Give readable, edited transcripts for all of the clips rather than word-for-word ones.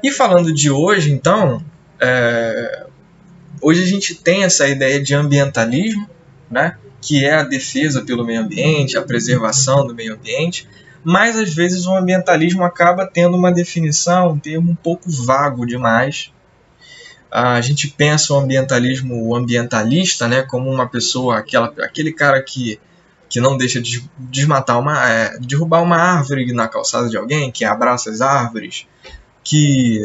E falando de hoje, então, hoje a gente tem essa ideia de ambientalismo, né, que é a defesa pelo meio ambiente, a preservação do meio ambiente, mas às vezes o ambientalismo acaba tendo uma definição, um termo um pouco vago demais. A gente pensa o ambientalismo, o ambientalista, né, como uma pessoa, aquele cara que não deixa de derrubar uma árvore na calçada de alguém, que abraça as árvores, que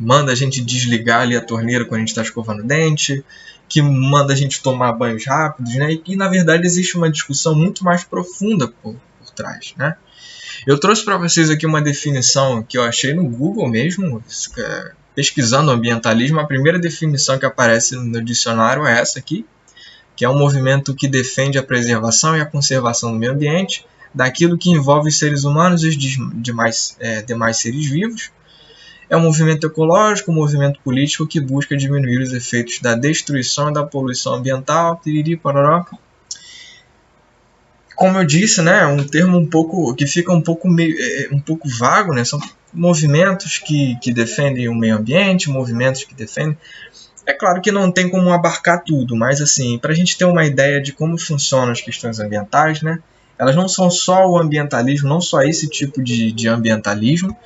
manda a gente desligar ali a torneira quando a gente está escovando o dente, que manda a gente tomar banhos rápidos, né? E na verdade existe uma discussão muito mais profunda por trás, né? Eu trouxe para vocês aqui uma definição que eu achei no Google mesmo, pesquisando ambientalismo. A primeira definição que aparece no dicionário é essa aqui, que é um movimento que defende a preservação e a conservação do meio ambiente, daquilo que envolve os seres humanos e os demais seres vivos. É um movimento ecológico, um movimento político que busca diminuir os efeitos da destruição e da poluição ambiental. Piriri, parará. Como eu disse, né, um termo que fica um pouco vago, né? São movimentos que defendem o meio ambiente, movimentos que defendem. É claro que não tem como abarcar tudo, mas assim, para a gente ter uma ideia de como funcionam as questões ambientais, né? Elas não são só o ambientalismo, não só esse tipo de ambientalismo.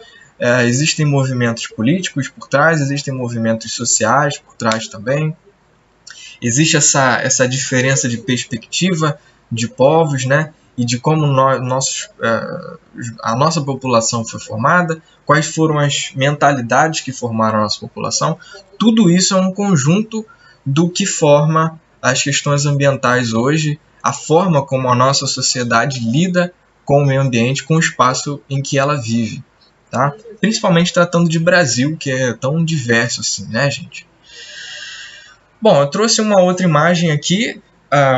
Existem movimentos políticos por trás, existem movimentos sociais por trás também. Existe essa diferença de perspectiva de povos, né? E de como a nossa população foi formada, quais foram as mentalidades que formaram a nossa população. Tudo isso é um conjunto do que forma as questões ambientais hoje, a forma como a nossa sociedade lida com o meio ambiente, com o espaço em que ela vive. Tá? Principalmente tratando de Brasil, que é tão diverso assim, né, gente? Bom, eu trouxe uma outra imagem aqui,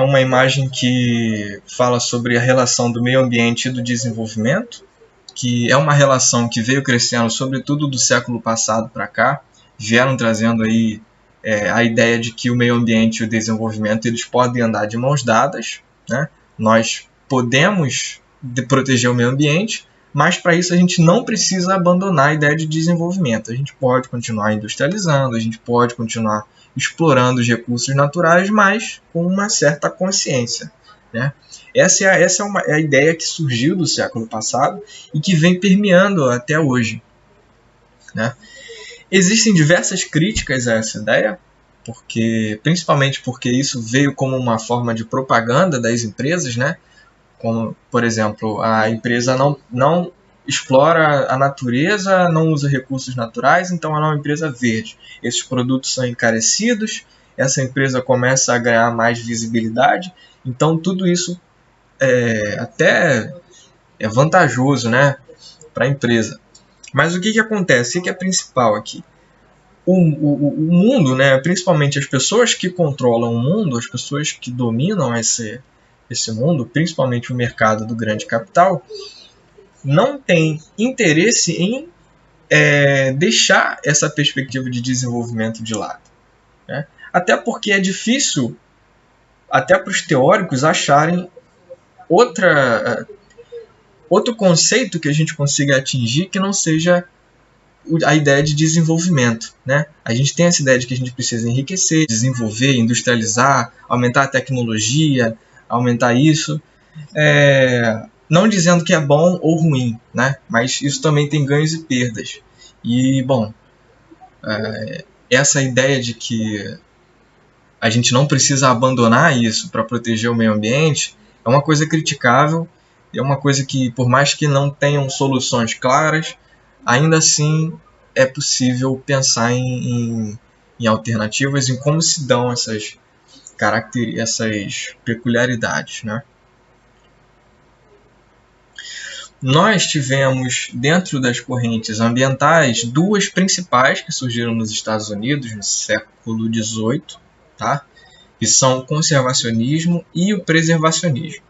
uma imagem que fala sobre a relação do meio ambiente e do desenvolvimento, que é uma relação que veio crescendo, sobretudo do século passado para cá, vieram trazendo aí a ideia de que o meio ambiente e o desenvolvimento eles podem andar de mãos dadas, né? Nós podemos proteger o meio ambiente, mas para isso a gente não precisa abandonar a ideia de desenvolvimento. A gente pode continuar industrializando, a gente pode continuar explorando os recursos naturais, mas com uma certa consciência, né? Essa é a ideia que surgiu do século passado e que vem permeando até hoje, né? Existem diversas críticas a essa ideia, principalmente porque isso veio como uma forma de propaganda das empresas, né? Como, por exemplo, a empresa não explora a natureza, não usa recursos naturais, então ela é uma empresa verde. Esses produtos são encarecidos, essa empresa começa a ganhar mais visibilidade, então tudo isso até é vantajoso, né, para a empresa. Mas o que acontece? O que é principal aqui? O mundo, né, principalmente as pessoas que controlam o mundo, as pessoas que dominam esse mundo, principalmente o mercado do grande capital, não tem interesse em deixar essa perspectiva de desenvolvimento de lado, né? Até porque é difícil, até para os teóricos, acharem outro conceito que a gente consiga atingir que não seja a ideia de desenvolvimento, né? A gente tem essa ideia de que a gente precisa enriquecer, desenvolver, industrializar, aumentar a tecnologia, aumentar isso, não dizendo que é bom ou ruim, né? Mas isso também tem ganhos e perdas. E, bom, essa ideia de que a gente não precisa abandonar isso para proteger o meio ambiente é uma coisa criticável, é uma coisa que, por mais que não tenham soluções claras, ainda assim é possível pensar em alternativas, em como se dão essas peculiaridades, né? Nós tivemos, dentro das correntes ambientais, duas principais que surgiram nos Estados Unidos no século XVIII, tá? Que são o conservacionismo e o preservacionismo.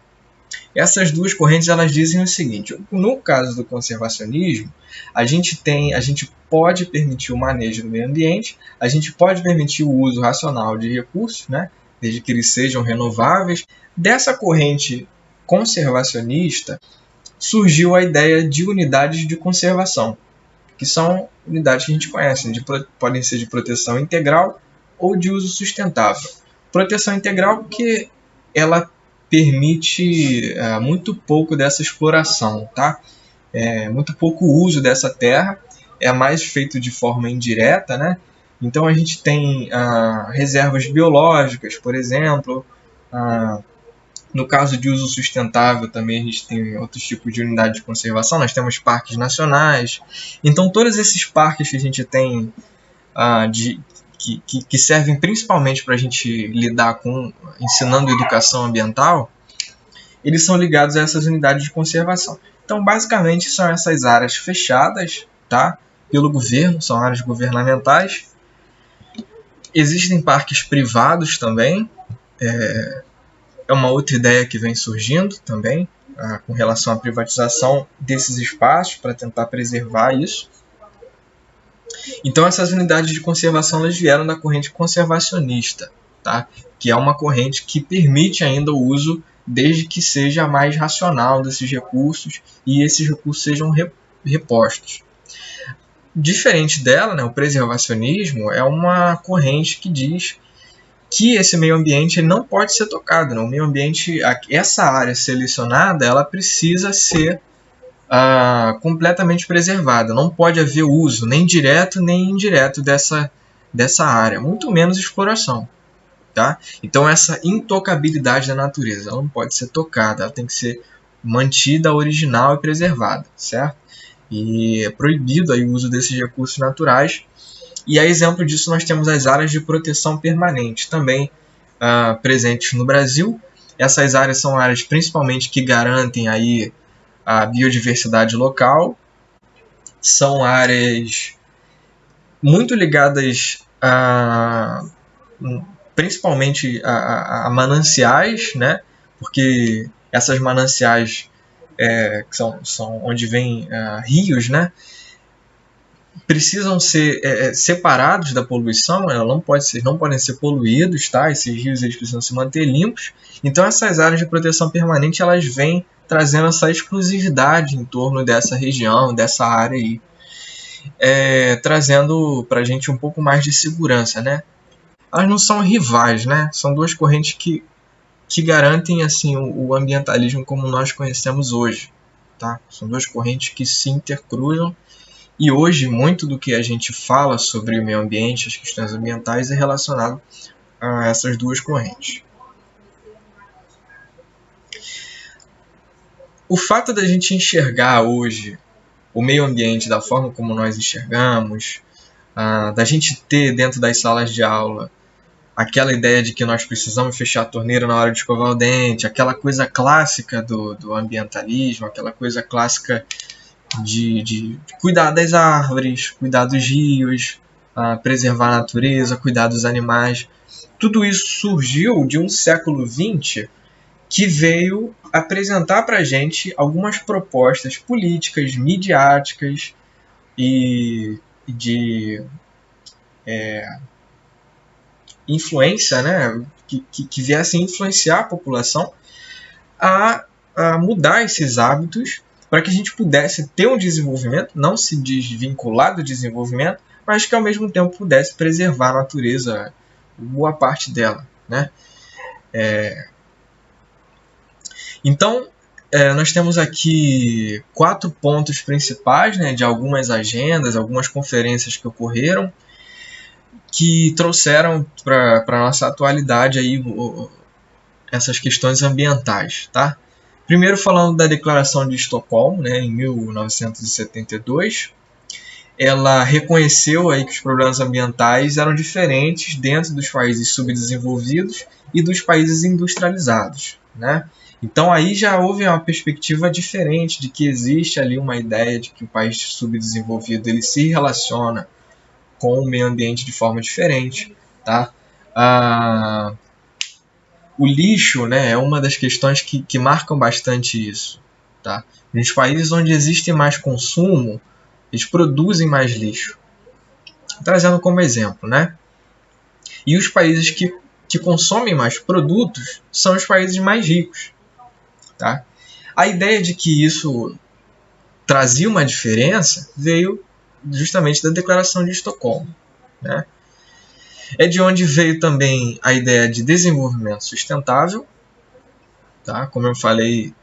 Essas duas correntes elas dizem o seguinte: no caso do conservacionismo, a gente pode permitir o manejo do meio ambiente, a gente pode permitir o uso racional de recursos, né? Desde que eles sejam renováveis. Dessa corrente conservacionista surgiu a ideia de unidades de conservação. que são unidades que a gente conhece, podem ser de proteção integral ou de uso sustentável. Proteção integral porque ela permite muito pouco dessa exploração, tá? Muito pouco uso dessa terra, é mais feito de forma indireta, né? Então a gente tem reservas biológicas, por exemplo. No caso de uso sustentável também a gente tem outros tipos de unidade de conservação. Nós temos parques nacionais. Então todos esses parques que a gente tem que servem principalmente para a gente lidar com ensinando educação ambiental, eles são ligados a essas unidades de conservação. Então basicamente são essas áreas fechadas, tá? Pelo governo, são áreas governamentais. Existem parques privados também. É uma outra ideia que vem surgindo também, com relação à privatização desses espaços, para tentar preservar isso. Então essas unidades de conservação elas vieram da corrente conservacionista, tá? Que é uma corrente que permite ainda o uso desde que seja mais racional desses recursos e esses recursos sejam repostos. Diferente dela, né, o preservacionismo é uma corrente que diz que esse meio ambiente ele não pode ser tocado. Né? O meio ambiente, essa área selecionada, ela precisa ser completamente preservada. Não pode haver uso nem direto nem indireto dessa área, muito menos exploração. Tá? Então essa intocabilidade da natureza ela não pode ser tocada, ela tem que ser mantida original e preservada, certo? E é proibido aí o uso desses recursos naturais. E a exemplo disso nós temos as áreas de proteção permanente, também presentes no Brasil. Essas áreas são áreas principalmente que garantem aí a biodiversidade local. São áreas muito ligadas principalmente a mananciais, né? Porque essas mananciais que são onde vêm rios, né? Precisam ser separados da poluição, não podem ser poluídos, tá? Esses rios eles precisam se manter limpos. Então essas áreas de proteção permanente elas vêm trazendo essa exclusividade em torno dessa região, dessa área aí, trazendo para a gente um pouco mais de segurança, né? Elas não são rivais, né? São duas correntes que garantem assim o ambientalismo como nós conhecemos hoje, tá? São duas correntes que se intercruzam. E hoje, muito do que a gente fala sobre o meio ambiente, as questões ambientais, é relacionado a essas duas correntes. O fato da gente enxergar hoje o meio ambiente da forma como nós enxergamos, da gente ter dentro das salas de aula aquela ideia de que nós precisamos fechar a torneira na hora de escovar o dente, aquela coisa clássica do ambientalismo, aquela coisa clássica de cuidar das árvores, cuidar dos rios, preservar a natureza, cuidar dos animais. Tudo isso surgiu de um século XX que veio apresentar para a gente algumas propostas políticas, midiáticas e de influência, né? que viessem influenciar a população a mudar esses hábitos para que a gente pudesse ter um desenvolvimento, não se desvincular do desenvolvimento, mas que ao mesmo tempo pudesse preservar a natureza, boa parte dela, né? Então, nós temos aqui 4 pontos principais, né, de algumas agendas, algumas conferências que ocorreram, que trouxeram para a nossa atualidade aí, essas questões ambientais, tá? Primeiro falando da Declaração de Estocolmo, né, em 1972, ela reconheceu aí que os problemas ambientais eram diferentes dentro dos países subdesenvolvidos e dos países industrializados, né? Então aí já houve uma perspectiva diferente de que existe ali uma ideia de que o país subdesenvolvido ele se relaciona com o meio ambiente de forma diferente, tá? O lixo, né, é uma das questões que marcam bastante isso, tá? Nos países onde existe mais consumo, eles produzem mais lixo. Trazendo como exemplo, né? E os países que consomem mais produtos são os países mais ricos, tá? A ideia de que isso trazia uma diferença veio justamente da Declaração de Estocolmo, né? É de onde veio também a ideia de desenvolvimento sustentável, tá? Como eu falei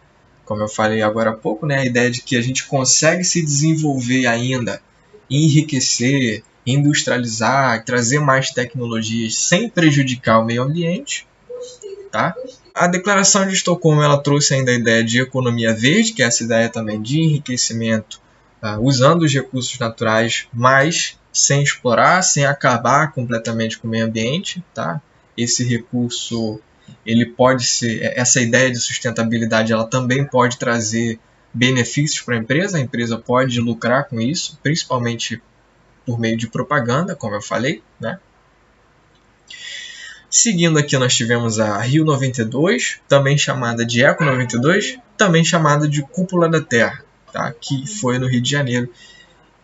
agora há pouco, né? A ideia de que a gente consegue se desenvolver ainda, enriquecer, industrializar, trazer mais tecnologias sem prejudicar o meio ambiente, tá? A Declaração de Estocolmo ela trouxe ainda a ideia de economia verde, que é essa ideia também de enriquecimento usando os recursos naturais, mas sem explorar, sem acabar completamente com o meio ambiente, tá? Esse recurso, ele pode ser, essa ideia de sustentabilidade, ela também pode trazer benefícios para a empresa pode lucrar com isso, principalmente por meio de propaganda, como eu falei, né? Seguindo aqui nós tivemos a Rio 92, também chamada de Eco 92, também chamada de Cúpula da Terra, tá? Que foi no Rio de Janeiro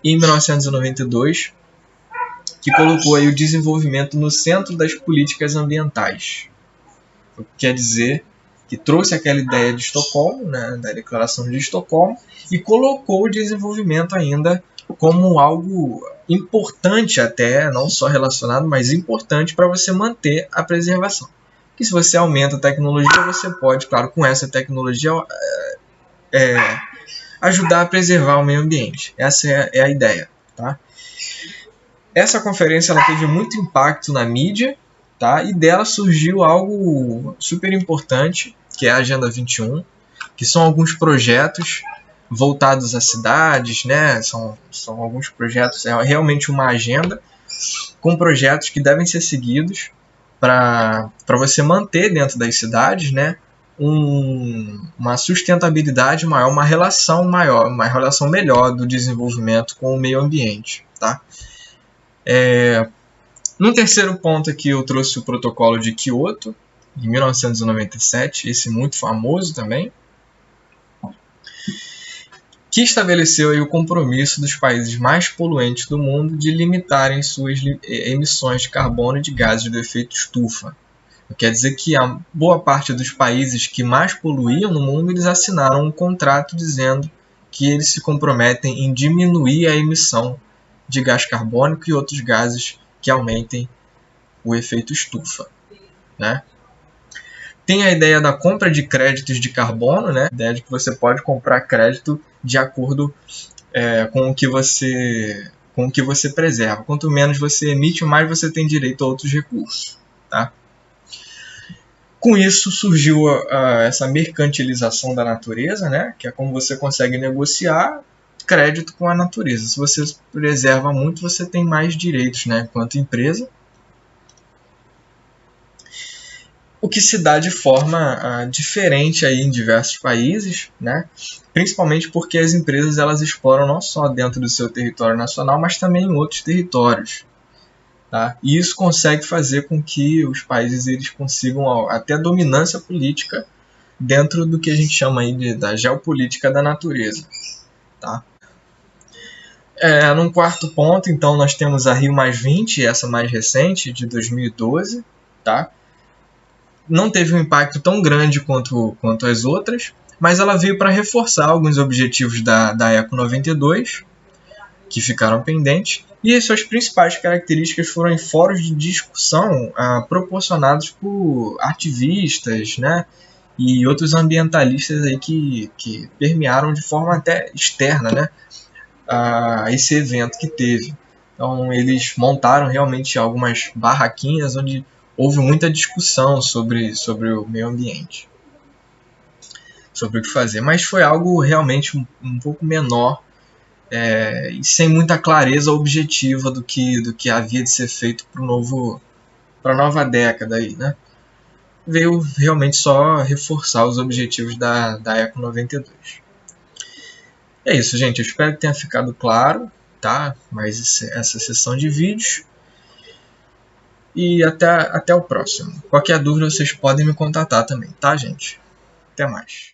em 1992, que colocou aí o desenvolvimento no centro das políticas ambientais. O que quer dizer que trouxe aquela ideia de Estocolmo, né, da Declaração de Estocolmo, e colocou o desenvolvimento ainda como algo importante até, não só relacionado, mas importante para você manter a preservação. Que se você aumenta a tecnologia, você pode, claro, com essa tecnologia, ajudar a preservar o meio ambiente. Essa é a ideia, tá? Essa conferência ela teve muito impacto na mídia, tá? E dela surgiu algo super importante, que é a Agenda 21, que são alguns projetos voltados a cidades, né? São alguns projetos, é realmente uma agenda com projetos que devem ser seguidos para você manter dentro das cidades, né? Uma sustentabilidade maior, uma relação maior, uma relação melhor do desenvolvimento com o meio ambiente, tá? No terceiro ponto aqui eu trouxe o protocolo de Kyoto, em 1997, esse muito famoso também, que estabeleceu aí o compromisso dos países mais poluentes do mundo de limitarem suas emissões de carbono e de gases do efeito estufa. Quer dizer que a boa parte dos países que mais poluíam no mundo, eles assinaram um contrato dizendo que eles se comprometem em diminuir a emissão de gás carbônico e outros gases que aumentem o efeito estufa, né? Tem a ideia da compra de créditos de carbono, né? A ideia de que você pode comprar crédito de acordo com o que você preserva. Quanto menos você emite, mais você tem direito a outros recursos, tá? Com isso surgiu essa mercantilização da natureza, né? Que é como você consegue negociar crédito com a natureza. Se você preserva muito, você tem mais direitos, né? Enquanto empresa. O que se dá de forma diferente aí em diversos países, né? Principalmente porque as empresas elas exploram não só dentro do seu território nacional, mas também em outros territórios. Tá? E isso consegue fazer com que os países eles consigam até dominância política dentro do que a gente chama aí da geopolítica da natureza. Tá? Num quarto ponto, então, nós temos a Rio+20, essa mais recente, de 2012. Tá? Não teve um impacto tão grande quanto as outras, mas ela veio para reforçar alguns objetivos da Eco 92, que ficaram pendentes, e as suas principais características foram em fóruns de discussão proporcionados por ativistas, né, e outros ambientalistas aí que permearam de forma até externa, né, esse evento que teve. Então eles montaram realmente algumas barraquinhas onde houve muita discussão sobre o meio ambiente, sobre o que fazer, mas foi algo realmente um pouco menor e sem muita clareza objetiva do que havia de ser feito para a nova década aí, né? Veio realmente só reforçar os objetivos da Eco 92. É isso, gente. Eu espero que tenha ficado claro, tá? Mais essa sessão de vídeos. E até o próximo. Qualquer dúvida vocês podem me contatar também, tá, gente? Até mais.